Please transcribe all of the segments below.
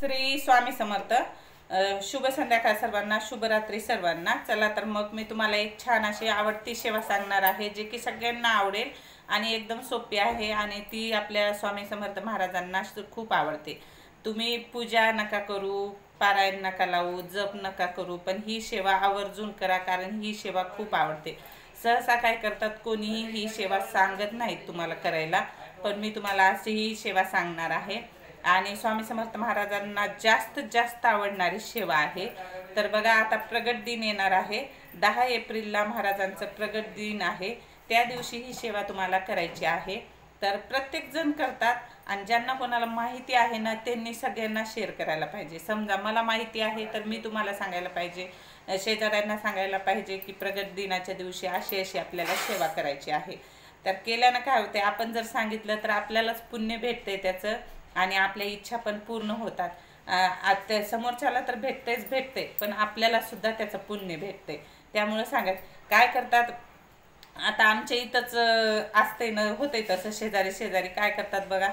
श्री स्वामी समर्थ। शुभ संध्याकाळ सर्वांना, शुभरात्री सर्वांना। चला तर मग मी तुम्हाला एक छान अशी आवडती सेवा सांगणार आहे, जे की सगळ्यांना आवडेल आणि एकदम सोपी आहे आणि ती आपल्या स्वामी समर्थ महाराजांना खूप आवडते। तुम्ही पूजा नका करू, पारायण नका लावू, जप नका करू, पण ही सेवा आवर्जून करा, कारण ही सेवा खूप आवडते। सहसा काय करतात, कोणीही ही सेवा सांगत नाहीत तुम्हाला करायला, पण मी तुम्हाला अशी ही सेवा सांगणार आहे आणि स्वामी समर्थ महाराजांना जास्तीत जास्त आवडणारी सेवा आहे। तर बघा, आता प्रगट दिन येणार आहे। 10 एप्रिलला महाराजांचं प्रगट दिन आहे, त्या दिवशी ही सेवा तुम्हाला करायची आहे। तर प्रत्येक जण करतात आणि ज्यांना कोणाला माहिती आहे ना, त्यांनी सगळ्यांना शेअर करायला पाहिजे। समजा मला माहिती आहे तर मी तुम्हाला सांगायला पाहिजे, शेजाऱ्यांना सांगायला पाहिजे की प्रगट दिनाच्या दिवशी अशी अशी आपल्याला सेवा करायची आहे। तर केल्यानं काय होते, आपण जर सांगितलं तर आपल्यालाच पुण्य भेटते त्याचं आणि आपल्या इच्छा पण पूर्ण होतात। समोरच्याला तर भेटते, पण आपल्याला सुद्धा त्याचं पुण्य भेटते। त्यामुळे सांगत काय करतात, आता आमच्या इथंच असते ना, होते तसं शेजारी काय करतात बघा।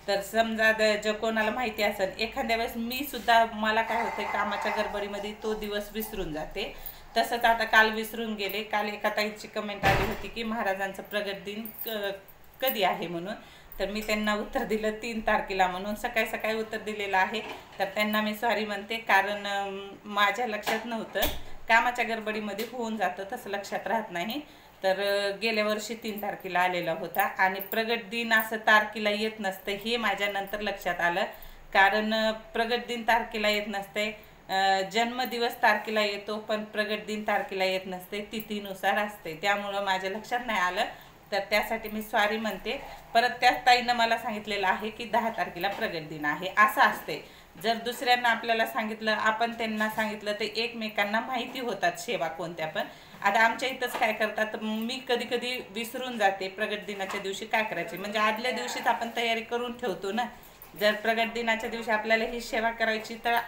तर समजा जर कोणाला माहिती असेल, एखाद्या वेळेस मी सुद्धा, मला काय होते, कामाच्या गडबडीमध्ये तो दिवस विसरून जाते। तसंच आता काल विसरून गेले। काल एका ताईची कमेंट आली होती की महाराजांचं प्रगट दिन कधी आहे म्हणून, तर मी त्यांना उत्तर दिलं 3 तारखेला म्हणून। सकाळी उत्तर दिलेलं आहे, तर त्यांना मी सॉरी म्हणते, कारण माझ्या लक्षात नव्हतं, कामाच्या गडबडीमध्ये होऊन जातं, तसं लक्षात राहत नाही। तर गेल्या वर्षी 3 तारखेला आलेला होता आणि प्रगट दिन असं तारखेला येत नसतं, हे माझ्यानंतर लक्षात आलं। कारण प्रगट दिन तारखेला येत नसते, जन्मदिवस तारखेला येतो, पण प्रगट दिन तारखेला येत नसते, तिथीनुसार असते। त्यामुळं माझ्या लक्षात नाही आलं, तर त्यासाठी मी सॉरी म्हणते। परत त्या ताईनं मला सांगितलेलं आहे की 10 तारखेला प्रगट दिन आहे, असं असते। जर दुसऱ्यांना आपल्याला सांगितलं, आपण त्यांना सांगितलं, तर एकमेकांना माहिती होतात सेवा कोणत्या पण। आता आमच्या इथंच काय करतात, मी कधी विसरून जाते प्रगट दिनाच्या दिवशी काय करायचे, म्हणजे आदल्या दिवशीच आपण तयारी करून ठेवतो ना। जर प्रगट दिनाच्या दिवशी आपल्याला ही सेवा करायची, तर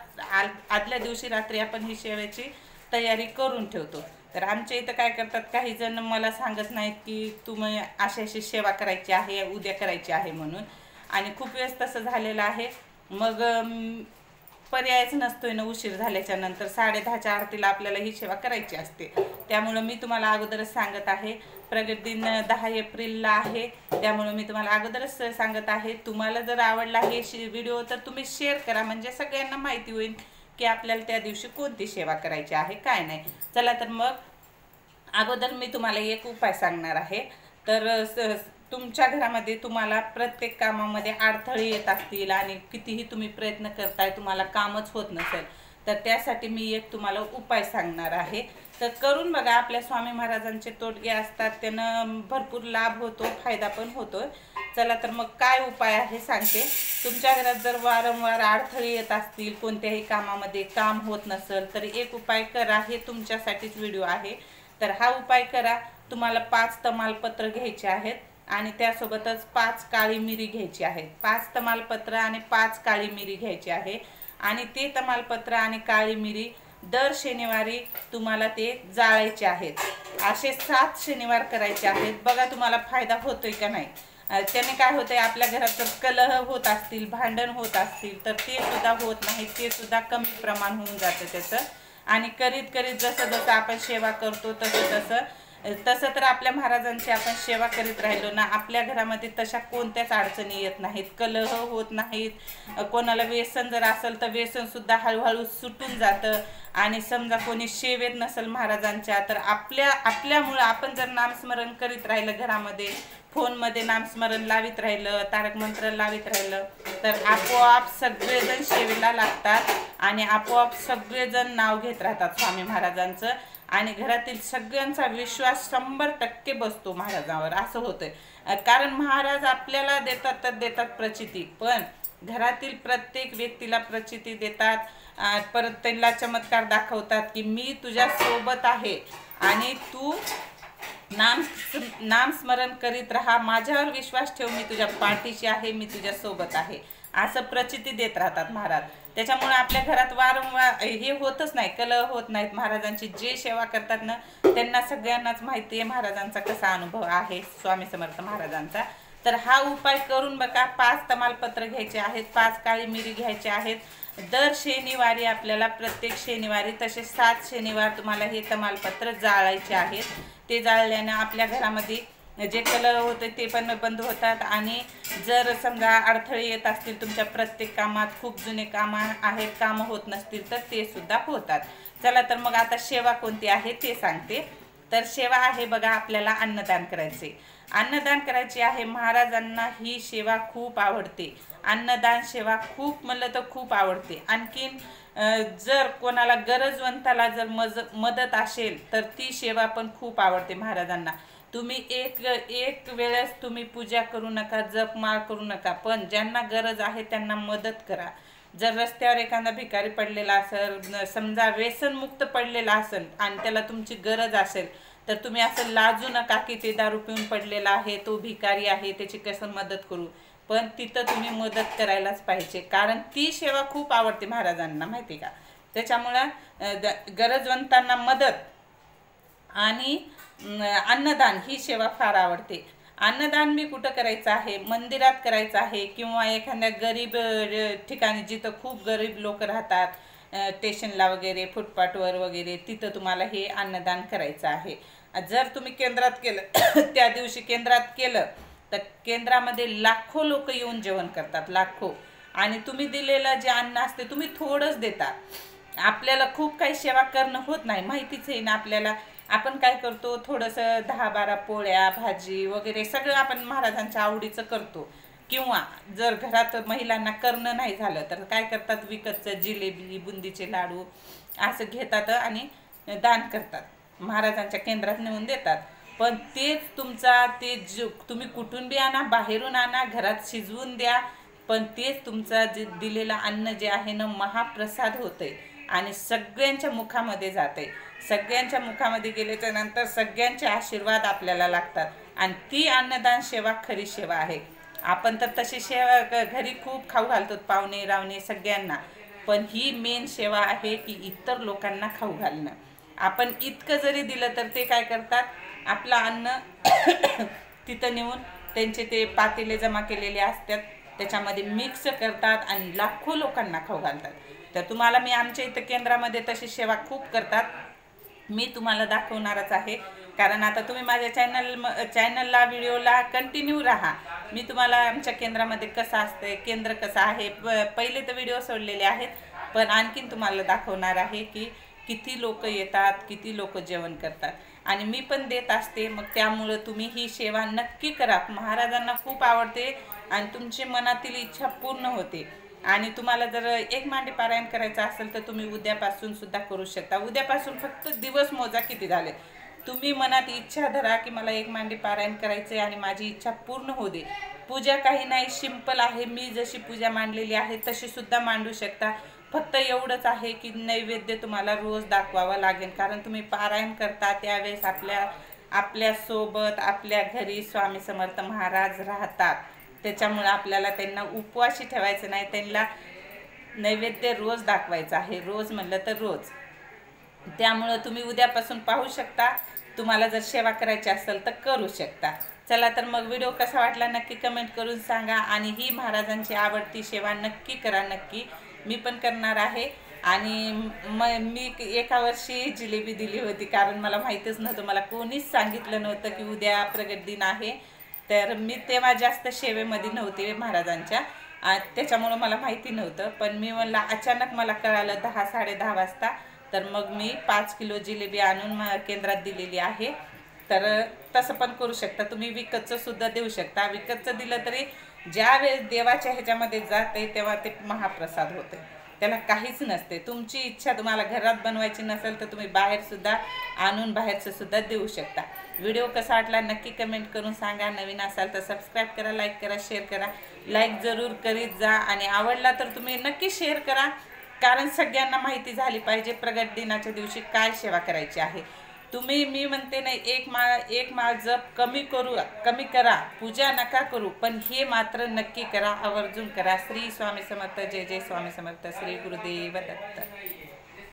आदल्या दिवशी रात्री आपण ही सेवेची तयारी करून ठेवतो। तर आमच्या इथं काय करतात, काही जण मला सांगत नाहीत की तुम्ही अशी सेवा करायची आहे, उद्या करायची आहे म्हणून, आणि खूप वेळेस तसं झालेलं आहे। मग पर्यायच नसतोय ना, उशीर झाल्याच्या नंतर 10:30च्या आरतीला आपल्याला ही सेवा करायची असते। त्यामुळं मी तुम्हाला अगोदरच सांगत आहे, प्रगट दिन 10 एप्रिलला आहे, त्यामुळं मी तुम्हाला अगोदरच सांगत आहे। तुम्हाला जर आवडला हे व्हिडिओ, तर तुम्ही शेअर करा, म्हणजे सगळ्यांना माहिती होईल की आपल्याला त्या दिवशी कोणती सेवा करायची आहे, काय नाही। चला तर मग अगोदर मी तुम्हाला एक उपाय सांगणार आहे। तर तुमच्या घरामध्ये तुम्हाला प्रत्येक कामामध्ये अडथळे येत असतील आणि कितीही तुम्ही प्रयत्न करताय, तुम्हाला कामच होत नसेल, तर त्यासाठी मी एक तुम्हाला उपाय सांगणार आहे। तर करून बघा, आपल्या स्वामी महाराजांचे तोडगे असतात, त्यानं भरपूर लाभ होतो, फायदा पण होतो। चला तर मग काय उपाय आहे सांगते। तुमच्या घरात जर वारंवार अडथळे येत असतील, कोणत्याही कामामध्ये काम होत नसेल, तर एक उपाय करा, हे तुमच्यासाठीच व्हिडिओ आहे। तर हा उपाय करा, तुम्हाला 5 तमालपत्र घ्यायचे आहेत आणि त्यासोबतच 5 काळी मिरी घ्यायची आहे। 5 तमालपत्र आणि 5 काळी मिरी घ्यायची आहे, आणि ते तमालपत्र आणि काळी मिरी दर शनिवारी तुम्हाला ते जाळायचे आहेत। असे 7 शनिवार करायचे आहेत। बघा तुम्हाला फायदा होतोय का नाही। त्याने काय होतंय, आपल्या घरात जर कलह होत असतील, भांडण होत असतील, तर ते सुद्धा होत नाही, ते सुद्धा कमी प्रमाण होऊन जातं त्याचं। आणि करीत जसं आपण सेवा करतो, तसं तर आपल्या महाराजांची आपण सेवा करीत राहिलो ना, आपल्या घरामध्ये तशा कोणत्याच अडचणी येत नाहीत, कलह होत नाहीत। कोणाला व्यसन जर असेल, तर व्यसन सुद्धा हळूहळू सुटून जातं। आणि समजा कोणी सेवेत नसेल महाराजांच्या, तर आपल्यामुळं आपण जर नामस्मरण करीत राहिलं, घरामध्ये फोनमध्ये नामस्मरण लावित राहिलं, तारक मंत्र लावित राहिलं, तर आपोआप सगळेजण सेवेला लागतात आणि आपोआप सगळेजण नाव घेत राहतात स्वामी महाराजांचं, आणि घरातील सगळ्यांचा विश्वास 100% बसतो महाराजांवर, असं होतंय। कारण महाराज आपल्याला देतात तर देतात प्रचिती, पण घरातील प्रत्येक व्यक्तीला प्रचिती देतात। परत त्यांना चमत्कार दाखवतात की मी तुझ्या सोबत आहे आणि तू नामस्मरण करीत राहा, माझ्यावर विश्वास ठेव, मी तुझ्या पाठीशी आहे, मी तुझ्या सोबत आहे, असं प्रचिती देत राहतात महाराज। त्याच्यामुळे आपल्या घरात वारंवार हे होतच नाही, कलह होत नाहीत। महाराजांची जे सेवा करतात ना, त्यांना सगळ्यांनाच माहिती आहे महाराजांचा कसा अनुभव आहे, स्वामी समर्थ महाराजांचा। तर हा उपाय करून बघा. 5 तमालपत्र घ्यायचे आहेत, 5 काळी मिरी घ्यायचे आहेत. दर शनिवारी आपल्याला, प्रत्येक शनिवारी तसे 7 शनिवार तुम्हाला हे तमालपत्र जाळायचे आहेत. ते जाळल्याने आपल्या घरामध्ये जे कलह होते ते पण बंद होतात. आणि जर समजा अडथळे येत असतील तुमच्या प्रत्येक कामात, खूप जुने कामं आहेत, कामं होत नसतील तर ते सुद्धा होतात. चला तर मग आता सेवा कोणती आहे ते सांगते. तर सेवा आहे बघा, आपल्याला अन्नदान करायचे. अन्नदान करायची आहे. महाराजांना ही सेवा खूप आवडते. अन्नदान सेवा खूप म्हणलं तर खूप आवडते. आणखीन जर कोणाला गरजवंताला जर मदत असेल तर ती सेवा पण खूप आवडते महाराजांना. तुम्ही एक वेळेस तुम्ही पूजा करू नका, जपमाळ करू नका, पण ज्यांना गरज आहे त्यांना मदत करा. जर रस्त्यावर एखादा भिकारी पडलेला असेल, समजा व्यसनमुक्त पडलेला असेल आणि त्याला तुमची गरज असेल, तर तुम्ही असं लाजू नका की ते दारू पिऊन पडलेला आहे, तो भिकारी आहे, त्याची कसं मदत करू. पण तिथं तुम्ही मदत करायलाच पाहिजे, कारण ती सेवा खूप आवडते महाराजांना, माहिती का. त्याच्यामुळं गरजवंतांना मदत आणि अन्नदान ही सेवा फार आवडते. अन्नदान मी कुठं करायचं आहे? मंदिरात करायचं आहे, किंवा एखाद्या गरीब ठिकाणी जिथं खूप गरीब लोक राहतात, स्टेशनला वगैरे, फुटपाथवर वगैरे, तिथं तुम्हाला हे अन्नदान करायचं आहे. जर तुम्ही केंद्रात केलं त्या दिवशी केंद्रात केलं तर केंद्रामध्ये लाखो लोक येऊन जेवण करतात, लाखो. आणि तुम्ही दिलेलं जे अन्न असते तुम्ही थोडंच देता. आपल्याला खूप काही सेवा करणं होत नाही, माहितीच आहे ना आपल्याला. आपण काय करतो, थोडंसं 10-12 पोळ्या, भाजी वगैरे सगळं आपण महाराजांच्या आवडीचं करतो. किंवा जर घरात महिलांना करणं नाही झालं तर काय करतात, विकतचं जिलेबी, बुंदीचे लाडू असं घेतात आणि दान करतात, महाराजांच्या केंद्रात नेऊन देतात. पण तेच तुमचा तुम्ही कुठून बी आणा, बाहेरून आणा, घरात शिजवून द्या, पण तेच तुमचा जे दिलेलं अन्न जे आहे ना, महाप्रसाद होतंय आणि सगळ्यांच्या मुखामध्ये जाते. सगळ्यांच्या मुखामध्ये गेल्याच्या नंतर सगळ्यांचे आशीर्वाद आपल्याला लागतात. आणि ती अन्नदान सेवा खरी सेवा आहे. आपण तर तशी सेवा घरी खूप खाऊ घालतो, पाहुणे रावणे सगळ्यांना, पण ही मेन सेवा आहे की इतर लोकांना खाऊ घालणं. आपण इतकं जरी दिलं तर ते काय करतात, आपलं अन्न तिथं नेऊन त्यांचे ते पातेले जमा केलेले असतात त्याच्यामध्ये मिक्स करतात आणि लाखो लोकांना खाऊ घालतात. तर तुम्हाला मी आमच्या इथं केंद्रामध्ये तशी सेवा खूप करतात, मी तुम्हाला दाखवणारच आहे. कारण आता तुम्ही माझ्या चॅनलला व्हिडिओला कंटिन्यू राहा. मी तुम्हाला आमच्या केंद्रामध्ये कसं असतं, केंद्र कसं आहे, पहिले तर व्हिडिओ सोडलेले आहेत, पण आणखीन तुम्हाला दाखवणार आहे की किती लोक येतात, किती लोक जेवण करतात. आणि मी पण देत असते. मग त्यामुळं तुम्ही ही सेवा नक्की करा. महाराजांना खूप आवडते आणि तुमची मनातील इच्छा पूर्ण होते. आणि तुम्हाला जर एक मांडी पारायण करायचं असेल तर तुम्ही उद्यापासून सुद्धा करू शकता. उद्यापासून फक्त दिवस मोजा किती झाले. तुम्ही मनात इच्छा धरा की मला एक मांडी पारायण करायचं आहे आणि माझी इच्छा पूर्ण होऊ दे. पूजा काही नाही, सिंपल आहे. मी जशी पूजा मांडलेली आहे तशी सुद्धा मांडू शकता. फक्त एवढंच आहे की नैवेद्य तुम्हाला रोज दाखवावा लागेल, कारण तुम्ही पारायण करता त्यावेळेस आपल्यासोबत आपल्या घरी स्वामी समर्थ महाराज राहतात. त्याच्यामुळे आपल्याला त्यांना उपवाशी ठेवायचं नाही, त्यांना नैवेद्य रोज दाखवायचं आहे. रोज म्हणलं तर रोज. त्यामुळं तुम्ही उद्यापासून पाहू शकता. तुम्हाला जर सेवा करायची असेल तर करू शकता. चला तर मग व्हिडिओ कसा वाटला नक्की कमेंट करून सांगा. आणि ही महाराजांची आवडती सेवा नक्की करा, नक्की. मी पण करणार आहे. आणि मी एका वर्षी जिलेबी दिली होती, कारण मला माहीतच नव्हतं, मला कोणीच सांगितलं नव्हतं की उद्या प्रगट दिन आहे. तर मी तेव्हा जास्त सेवेमध्ये नव्हते महाराजांच्या, त्याच्यामुळं मला माहिती नव्हतं. पण मी म्हणलं, अचानक मला कळालं 10-10:30 वाजता. तर मग मी 5 किलो जिलेबी आणून केंद्रात दिलेली आहे. तर तसं पण करू शकता तुम्ही. विकतचं सुद्धा देऊ शकता. विकतचं दिलं तरी ज्या वेळेस देवाच्या ह्याच्यामध्ये जाते तेव्हा ते महाप्रसाद होते, त्याला काहीच नसते. तुमची इच्छा तुम्हाला घरात बनवायची नसेल तर तुम्ही बाहेरसुद्धा आणून बाहेरचं सुद्धा देऊ शकता. व्हिडिओ कसा वाटला नक्की कमेंट करून सांगा. नवीन असाल तर सबस्क्राईब करा, लाईक करा, शेअर करा. लाईक जरूर करीत जा आणि आवडला तर तुम्ही नक्की शेअर करा, कारण सगळ्यांना माहिती झाली पाहिजे प्रगट दिनाच्या दिवशी काय सेवा करायची आहे. मी म्हणते नाही, एक माळ जप कमी करा, पूजा नका करू, पण हे मात्र नक्की करा, आवर्जून करा. श्री स्वामी समर्थ. जय जय स्वामी समर्थ. श्री गुरुदेव दत्त.